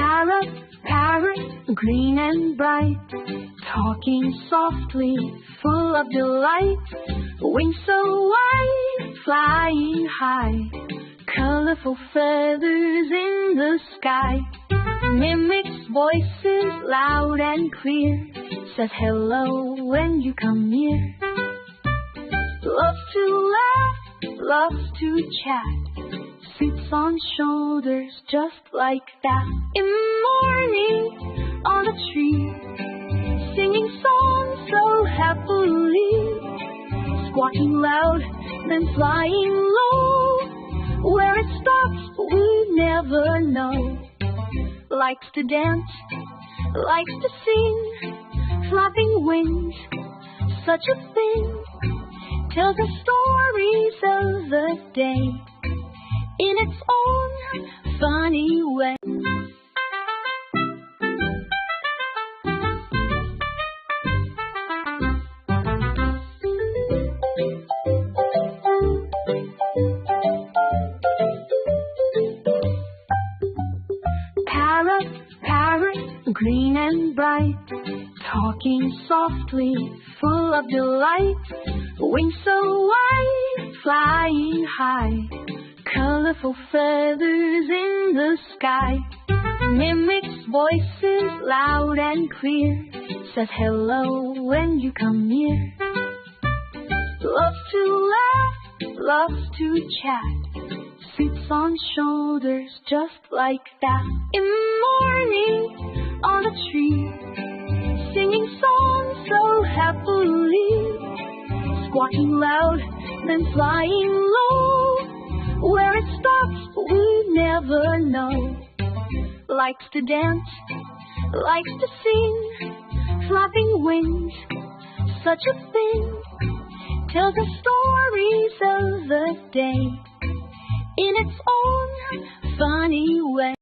Parrot, parrot, green and bright, talking softly, full of delight. Wings so wide, flying high, colorful feathers in the sky. Mimics voices loud and clear, says hello when you come near. Loves to laugh, loves to chat, sits on shoulders just like that. In the morning on a tree, singing songs so happily, squawking loud, then flying low. Where it stops, we never know. Likes to dance, likes to sing, flapping wings, such a thing. Tells the stories of the day in its own funny way. Parrot, parrot, green and bright, talking softly, full of delight. Wings so wide, flying high, colorful feathers in the sky. Mimics voices loud and clear, says hello when you come near. Loves to laugh, loves to chat, sits on shoulders just like that. In the morning on a tree, singing songs so happily, squawking loud, then flying low. Where it stops, we never know. Likes to dance, likes to sing, flapping wings, such a thing. Tells the stories of the day in its own funny way.